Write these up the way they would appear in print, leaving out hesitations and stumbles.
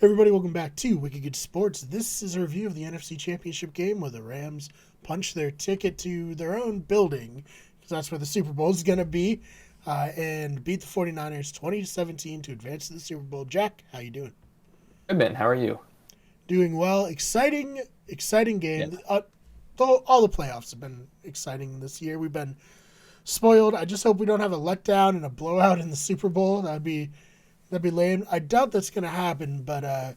Everybody, welcome back to Wicked Good Sports. This is a review of the NFC Championship game where the Rams punch their ticket to their own building, because that's where the Super Bowl is going to be, and beat the 49ers 20-17 to advance to the Super Bowl. Jack, how you doing? Good, man. How are you? Doing well. Exciting Yeah. game. All the playoffs have been exciting this year. We've been spoiled. I just hope we don't have a letdown and a blowout in the Super Bowl. That'd be lame. I doubt that's going to happen, but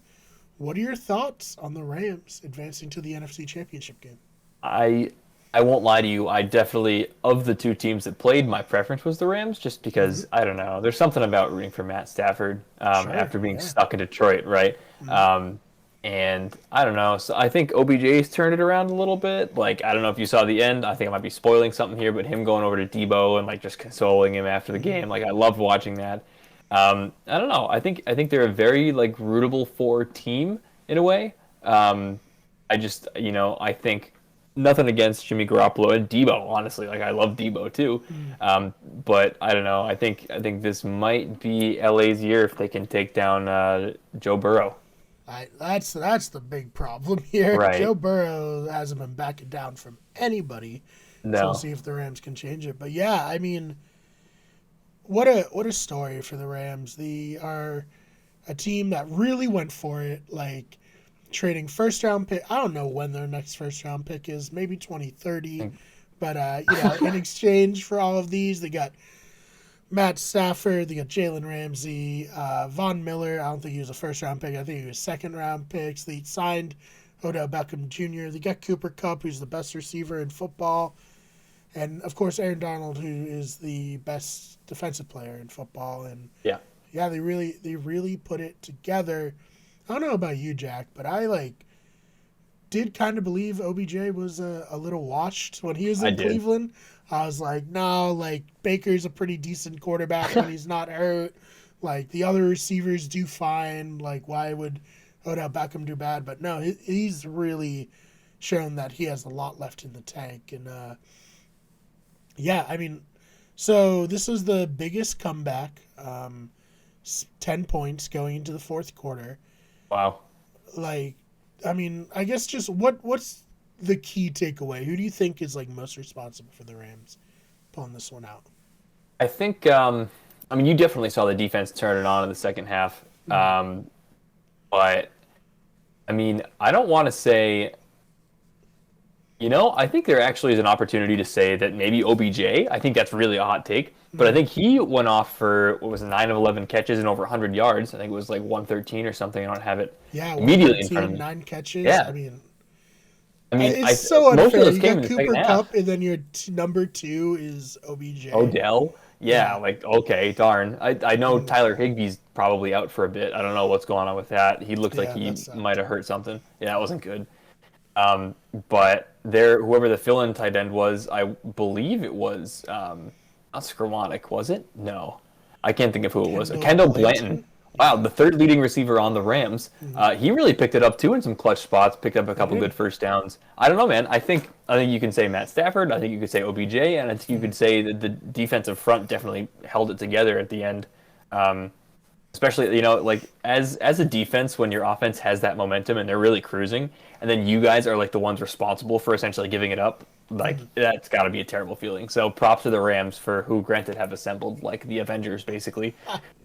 what are your thoughts on the Rams advancing to the NFC Championship game? I I won't lie to you. I definitely, of the two teams that played, my preference was the Rams, just Mm-hmm. because I don't know. There's something about rooting for Matt Stafford Sure, after being yeah. stuck in Detroit, right? Mm-hmm. Um, and I don't know. So I think OBJ's turned it around a little bit. Like I don't know if you saw the end. I think I might be spoiling something here, but him going over to Debo and like just consoling him after the Mm-hmm. game, like I loved watching that. I don't know. I think they're a very like rootable for team in a way. I just I think nothing against Jimmy Garoppolo and Debo, honestly. Like I love Debo too. Mm-hmm. But I don't know. I think this might be LA's year if they can take down Joe Burrow. That's the big problem here. Right. Joe Burrow hasn't been backing down from anybody, so we'll No. see if the Rams can change it. But yeah, I mean, what a story for the Rams. They are a team that really went for it, like trading first round pick. I don't know when their next first round pick is, maybe 2030. But in exchange for all of these, they got Matt Stafford, they got Jalen Ramsey, Von Miller. I don't think he was a first round pick. I think he was second round picks. They signed Odell Beckham Jr. They got Cooper Kupp, who's the best receiver in football, and of course Aaron Donald, who is the best defensive player in football. And Yeah. yeah, they really put it together. I don't know about you, Jack, but I did kind of believe OBJ was a little washed when he was I in did. Cleveland. I was like, no, like Baker's a pretty decent quarterback when he's not hurt. Like the other receivers do fine. Like why would Odell Beckham do bad? But no, he's really shown that he has a lot left in the tank. And yeah, I mean, so this is the biggest comeback. 10 points going into the fourth quarter. Wow. Like, I mean, I guess just what's the key takeaway? Who do you think is like most responsible for the Rams pulling this one out? I think I mean you definitely saw the defense turn it on in the second half. Mm-hmm. But I mean, I don't want to say. I think there actually is an opportunity to say that maybe OBJ, I think that's really a hot take, but I Mm-hmm. think he went off for, what was it, 9 of 11 catches and over 100 yards. I think it was like 113 or something. I don't have it Yeah, immediately in front of 113, me. 9 catches. I Yeah. mean, I mean, it's so most of unfair. those You came got in the second Cooper Cup, half. and then your number two is OBJ. Odell, yeah, Yeah. like, okay, darn. I know Mm-hmm. Tyler Higbee's probably out for a bit. I don't know what's going on with that. He looks like Yeah, that he might sucked. have hurt something. Yeah, that wasn't good. But whoever the fill-in tight end was, I believe it was not Skowronek, was it? No, I can't think of who it was. Kendall Kendall Blanton. Blanton. Wow, Yeah. the third leading receiver on the Rams. Mm-hmm. He really picked it up too in some clutch spots. Picked up a He couple did. good first downs. I don't know, man. I think you can say Matt Stafford. I think you could say OBJ, and I think you Mm-hmm. could say that the defensive front definitely held it together at the end. Um, Especially like as a defense when your offense has that momentum and they're really cruising and then you guys are like the ones responsible for essentially giving it up, like Mm-hmm. that's got to be a terrible feeling. So props to the Rams for who granted have assembled like the Avengers basically.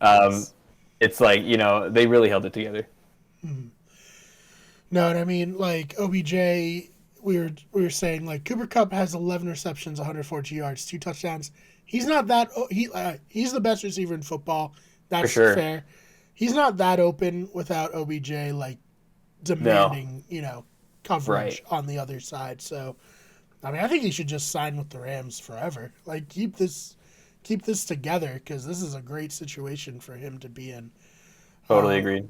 um Yes. it's like they really held it together. Mm-hmm. No, and I mean like OBJ. We were saying like Cooper Cup has 11 receptions, 140 yards, 2 touchdowns. He's not that. He's the best receiver in football. For That's sure. fair. He's not that open without OBJ like No. demanding coverage Right. on the other side. So I mean I think he should just sign with the Rams forever. Like keep this together because this is a great situation for him to be in. Totally Um, agreed.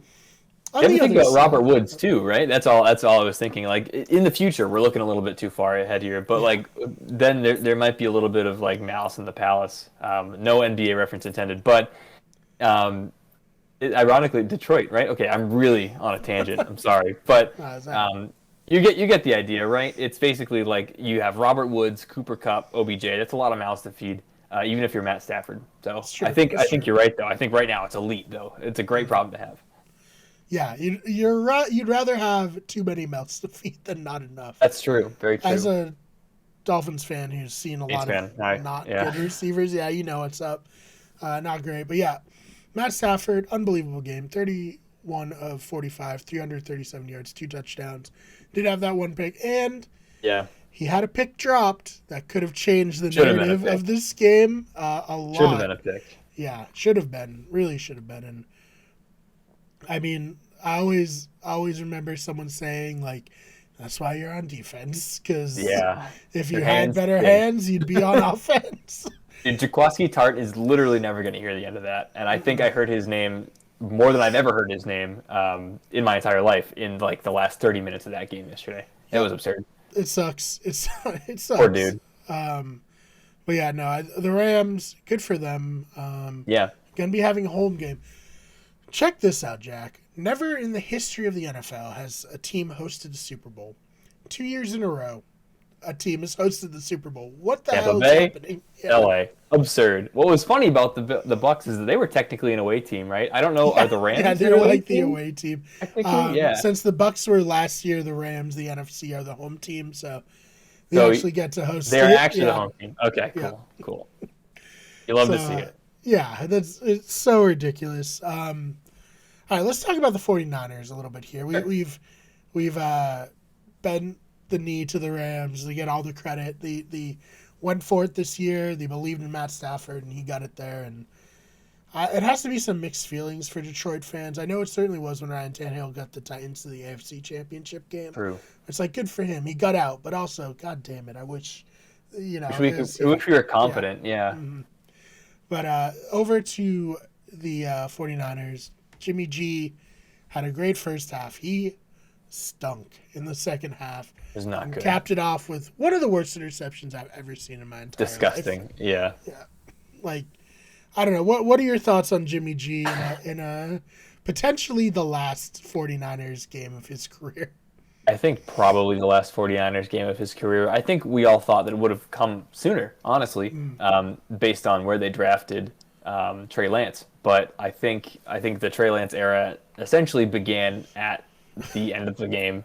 on You have the to think other about Robert side, Woods too, right? That's all I was thinking. Like in the future, we're looking a little bit too far ahead here, but yeah. like then there might be a little bit of like malice in the palace. No NBA reference intended, but um, ironically, Detroit, right? Okay, I'm really on a tangent. I'm sorry, but Is that um, you get the idea, right? It's basically like you have Robert Woods, Cooper Cup, OBJ. That's a lot of mouths to feed, even if you're Matt Stafford. So it's I true. think I It's think true. you're right though. I think right now it's elite though. It's a great problem to have. Yeah, you'd rather have too many mouths to feed than not enough. That's true. Very As true. a Dolphins fan who's seen a Saints lot of fan. Hi. not Yeah. good receivers, yeah, you know what's up. Not great, but yeah, Matt Stafford, unbelievable game. 31 of 45, 337 yards, 2 touchdowns. Did have that one pick, and Yeah. he had a pick dropped that could have changed the Should have been a narrative pick. of this game a Should have lot. been a pick. Yeah, should have been. Really should have been. And I mean, I always remember someone saying like, "That's why you're on defense, because Yeah. if you Your had hands better stink." hands, you'd be on offense." Dude, Jaquaski Tart is literally never going to hear the end of that. And I think I heard his name more than I've ever heard his name in my entire life in like the last 30 minutes of that game yesterday. It was absurd. It sucks. It sucks. Poor dude. But yeah, no, the Rams, good for them. Yeah. Gonna be having a home game. Check this out, Jack. Never in the history of the NFL has a team hosted a Super Bowl. 2 years in a row, a team has hosted the Super Bowl. What the Tampa hell is Bay, happening? Yeah. LA. Absurd. What was funny about the Bucks is that they were technically an away team, right? I don't know. Are the Rams Yeah, an they're away like the team? away team. Technically, yeah. Since the Bucks were last year, the Rams, the NFC, are the home team, so they So actually get to host They're it. actually Yeah. the home team. Okay, cool, cool. You love to see it. Yeah, it's so ridiculous. All right, let's talk about the 49ers a little bit here. We've bent the knee to the Rams. They get all the credit. They went for it this year. They believed in Matt Stafford, and he got it there. And it has to be some mixed feelings for Detroit fans. I know it certainly was when Ryan Tannehill got the Titans to the AFC Championship game. True. It's like, good for him. He got out, but also, God damn it, I wish, Wish we were confident. Yeah. But over to the 49ers, Jimmy G had a great first half. He stunk in the second half. It was not And good. capped it off with one of the worst interceptions I've ever seen in my entire Disgusting. life. Yeah. Like, I don't know. What are your thoughts on Jimmy G in a potentially the last 49ers game of his career? I think probably the last 49ers game of his career. I think we all thought that it would have come sooner, honestly, based on where they drafted Trey Lance. But I think the Trey Lance era essentially began at the end of the game.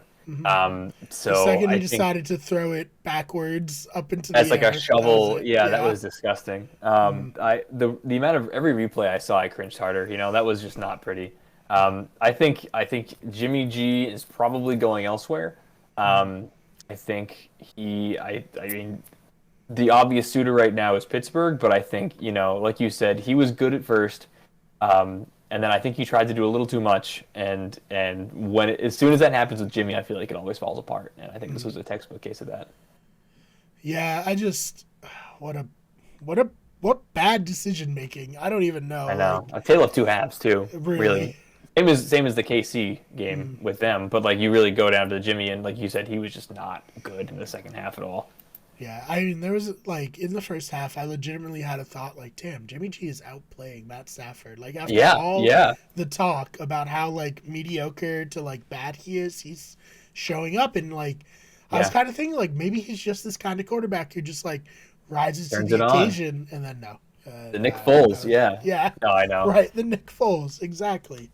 So The second I he think decided to throw it backwards up into that's the like air. a shovel. That was it. That was disgusting. The amount of every replay I saw, I cringed harder. That was just not pretty. I think Jimmy G is probably going elsewhere. I think I mean, the obvious suitor right now is Pittsburgh, but I think, like you said, he was good at first. And then I think he tried to do a little too much, and as soon as that happens with Jimmy, I feel like it always falls apart. And I think this was a textbook case of that. Yeah, I just what bad decision making. I don't even know. I know. A tale of two halves too. Really. Same as the KC game with them, but like you really go down to Jimmy, and like you said, he was just not good in the second half at all. Yeah, I mean, there was like in the first half, I legitimately had a thought like, "Damn, Jimmy G is outplaying Matt Stafford." Like after all the talk about how like mediocre to like bad he is, he's showing up, and like I was kind of thinking like maybe he's just this kind of quarterback who just like rises Turns to the it on. occasion, and then no. The Nick Foles, yeah. No, I know. Right, the Nick Foles, exactly.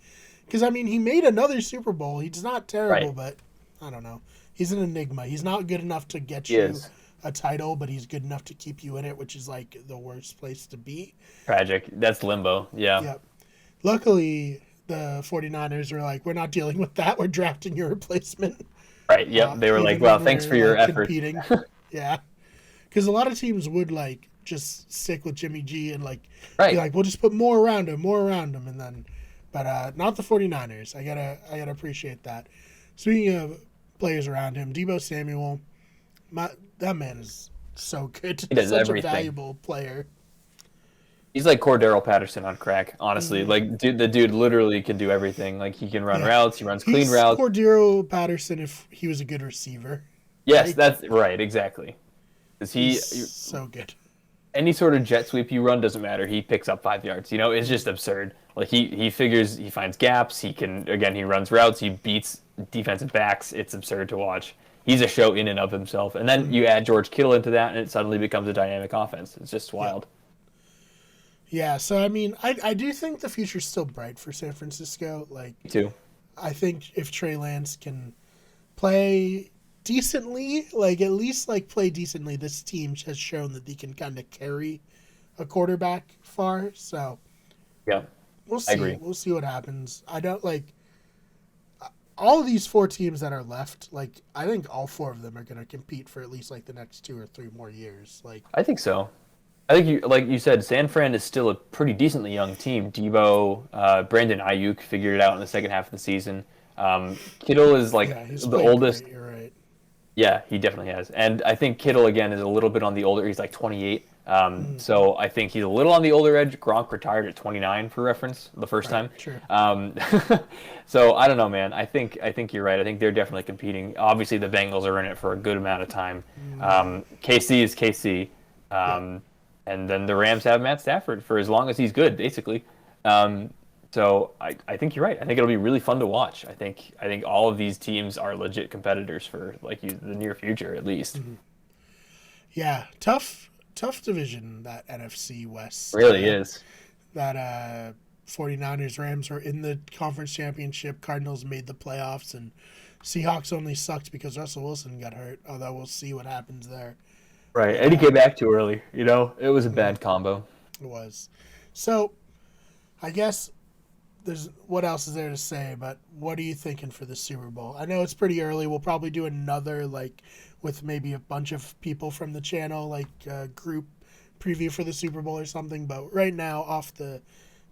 Because I mean, he made another Super Bowl. He's not terrible, but I don't know. He's an enigma. He's not good enough to get you a title, but he's good enough to keep you in it, which is like the worst place to be. Tragic. That's limbo. Yeah. Yep. Luckily, the 49ers were like, we're not dealing with that. We're drafting your replacement. Right. Yep. They were like, well, thanks for your effort. Competing. Yeah. Because a lot of teams would like just stick with Jimmy G and like be like, we'll just put more around him, and then, but not the 49ers. I gotta appreciate that. Speaking of players around him, Deebo Samuel, that man is so good. He does such everything. a valuable player. He's like Cordero Patterson on crack, honestly. Like, the dude literally can do everything. Like, he can run routes. He runs clean routes. Cordero Patterson if he was a good receiver. Yes, that's right. Exactly. Because He's so good. Any sort of jet sweep you run doesn't matter. He picks up 5 yards. It's just absurd. Like, he figures, he finds gaps. He runs routes. He beats defensive backs. It's absurd to watch. He's a show in and of himself. And then you add George Kittle into that, and it suddenly becomes a dynamic offense. It's just wild. Yeah, so I mean, I do think the future's still bright for San Francisco. Like, Me too. I think if Trey Lance can play decently, like at least like play decently, this team has shown that they can kind of carry a quarterback far. So Yeah, we'll I see. agree. We'll see what happens. I don't like all of these four teams that are left. Like I think all four of them are going to compete for at least like the next 2 or 3 more years. Like I think so. I think you, like you said, San Fran is still a pretty decently young team. Debo, Brandon Ayuk figured it out in the second half of the season. Kittle is like yeah, he's the played oldest. great. You're right. Yeah, he definitely has. And I think Kittle again is a little bit on the older. He's like 28. Mm, So I think he's a little on the older edge. Gronk retired at 29 for reference the first right. time. True. Um, so I don't know, man. I think you're right. I think they're definitely competing. Obviously, the Bengals are in it for a good amount of time. Mm, KC is KC. yeah. And then the Rams have Matt Stafford for as long as he's good, basically. Um, so I think you're right. I think it'll be really fun to watch. I think all of these teams are legit competitors for the near future at least. Mm-hmm. Yeah. Tough division that NFC West. Really is. That 49ers Rams were in the conference championship. Cardinals made the playoffs, and Seahawks only sucked because Russell Wilson got hurt. Although we'll see what happens there. Right. But And he came back too early. It was a bad combo. it was. So I guess there's what else is there to say? But what are you thinking for the Super Bowl? I know it's pretty early. We'll probably do another like with maybe a bunch of people from the channel, like group preview for the Super Bowl or something. But right now, off the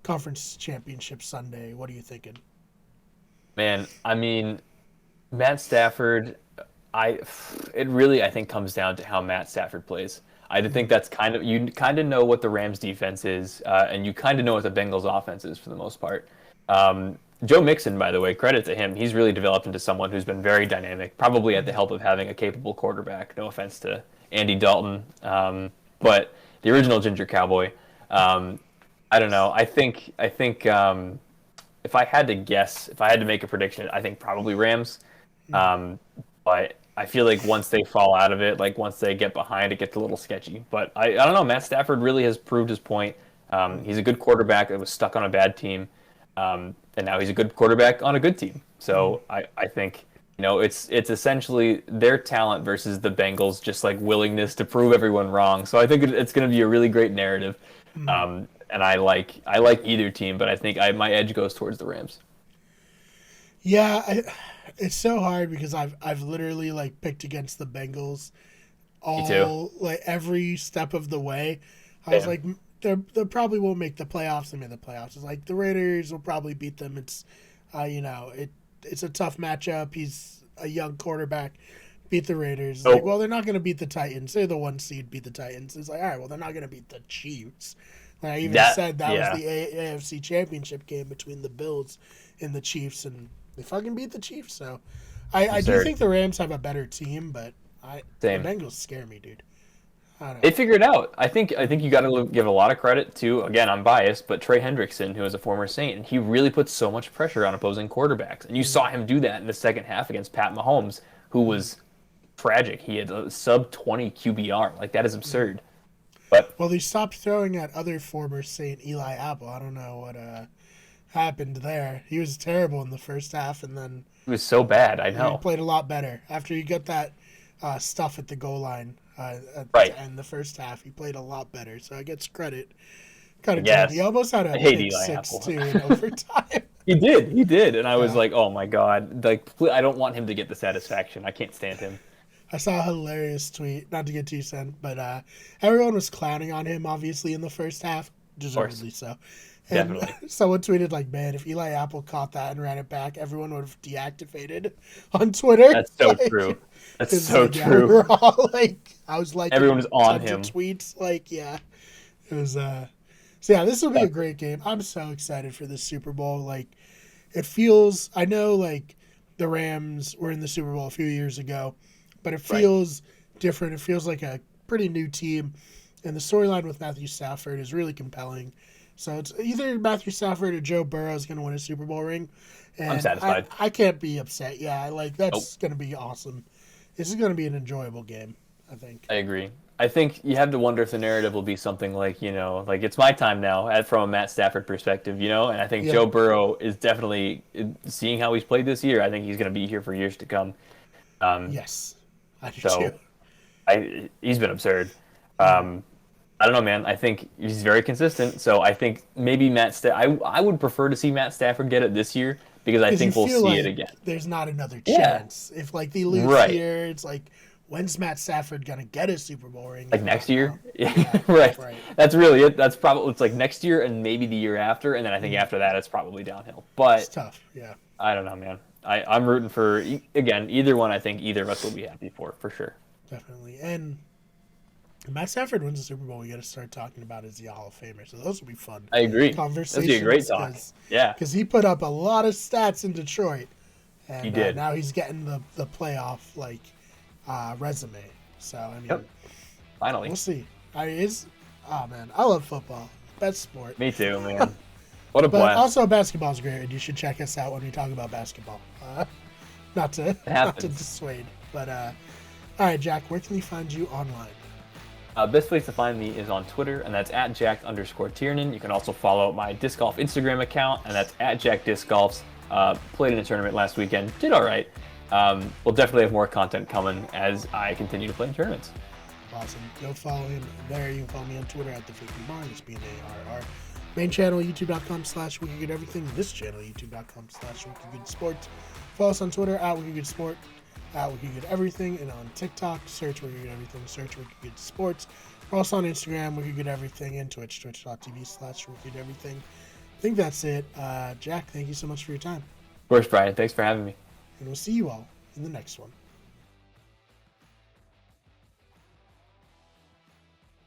conference championship Sunday, what are you thinking? Man, I mean, Matt Stafford, I it really I think comes down to how Matt Stafford plays. I think that's kind of you kind of know what the Rams defense is, and you kind of know what the Bengals offense is for the most part. Joe Mixon, by the way, credit to him. He's really developed into someone who's been very dynamic, probably at the help of having a capable quarterback. No offense to Andy Dalton, but the original Ginger Cowboy. I don't know. I think if I had to guess, if I had to make a prediction, I think probably Rams. Um, but I feel like once they fall out of it, like once they get behind, it gets a little sketchy. But I don't know. Matt Stafford really has proved his point. He's a good quarterback that was stuck on a bad team, and now he's a good quarterback on a good team. So I think it's essentially their talent versus the Bengals, just like willingness to prove everyone wrong. So I think it's going to be a really great narrative. And I like either team, but I think my edge goes towards the Rams. Yeah, it's so hard because I've literally like picked against the Bengals Me too. all like every step of the way. I was Yeah. like, they probably won't make the playoffs. They made the playoffs. It's like the Raiders will probably beat them. It's, it's a tough matchup. He's a young quarterback. Beat the Raiders. It's like, Oh, well, they're not going to beat the Titans. They're the one seed. Beat the Titans. It's like, all right, well, they're not going to beat the Chiefs. Like I even said that was yeah, the AFC Championship game between the Bills and the Chiefs, and they fucking beat the Chiefs. So I do absurd. think the Rams have a better team, but the Same. Bengals scare me, dude. I don't They know. figured it out. I think you got to give a lot of credit to, again, I'm biased, but Trey Hendrickson, who is a former Saint, and he really put so much pressure on opposing quarterbacks. And you saw him do that in the second half against Pat Mahomes, who was tragic. He had a sub 20 QBR. Like that is absurd. But Well, they stopped throwing at other former Saint Eli Apple. I don't know what happened there. He was terrible in the first half, and then it was so bad. I he know. played a lot better after he got that stuff at the goal line Right. to end the first half. He played a lot better, so I get credit. Kind of good. He Yes. almost had I a hate pick Eli six Apple. too in overtime. He did. He did. And I was Yeah. like, oh my God. Like, I don't want him to get the satisfaction. I can't stand him. I saw a hilarious tweet, not to get too sent, but everyone was clowning on him, obviously, in the first half, Of course. deservedly so. And Definitely. someone tweeted, like, man, if Eli Apple caught that and ran it back, everyone would have deactivated on Twitter. That's so Like, true. That's it's so like, yeah, we true. were all like, I was like, Everyone was on tons him. of tweets. Like, yeah, it was, so yeah, this will be a great game. I'm so excited for this Super Bowl. Like, it feels, I know, like, the Rams were in the Super Bowl a few years ago, but it Right. feels different. It feels like a pretty new team, and the storyline with Matthew Stafford is really compelling. So it's either Matthew Stafford or Joe Burrow is going to win a Super Bowl ring, I'm and satisfied. I can't be upset. Yeah, like Nope. that's going to be awesome. This is going to be an enjoyable game, I think. I agree. I think you have to wonder if the narrative will be something like, like it's my time now from a Matt Stafford perspective, and I think Yeah. Joe Burrow is definitely seeing how he's played this year. I think he's going to be here for years to come. Yes, I do too. So he's been absurd. Mhm. I don't know, man. I think he's very consistent. So I think maybe I would prefer to see Matt Stafford get it this year because I Because you think we'll feel see it like again. there's not another Yeah, chance. If like they lose right. here, it's like when's Matt Stafford gonna get a Super Bowl ring? Like If next not year. now? Yeah, Yeah, right. right. That's really it. That's probably it's like next year and maybe the year after, and then I think Mm. after that it's probably downhill. It's But tough. Yeah, I don't know, man. I'm rooting for again either one. I think either of us will be happy for sure. definitely. And Matt Stafford wins the Super Bowl, we got to start talking about as the Hall of Famer. So those will be fun I agree. That'd be a great conversations talk. Yeah, because he put up a lot of stats in Detroit, he and did. now he's getting the playoff like resume. So I mean, Yep. Finally. we'll see. Oh man, I love football, best sport. Me too, man. What a But blast. also basketball's great, and you should check us out when we talk about basketball. Not to not to happens. dissuade, but all right, Jack, where can we find you online? Best place to find me is on Twitter, and that's at Jack_Tiernan. You can also follow my disc golf Instagram account, and that's at Jack Disc Golfs. Played in a tournament last weekend, did all right. We'll definitely have more content coming as I continue to play in tournaments. Awesome. Go follow him there. You can follow me on Twitter at the50barn. It's BNARR. Main channel, youtube.com/WickedGoodEverything. This channel, youtube.com/WickedGoodSports. Follow us on Twitter at WickedGoodSport, at WickedGoodEverything, and on TikTok, search WickedGoodEverything, search WickedGoodSports. We're also on Instagram, WickedGoodEverything, and Twitch, twitch.tv/WickedEverything. I think that's it. Jack, thank you so much for your time. Of course, Brian. Thanks for having me. And we'll see you all in the next one.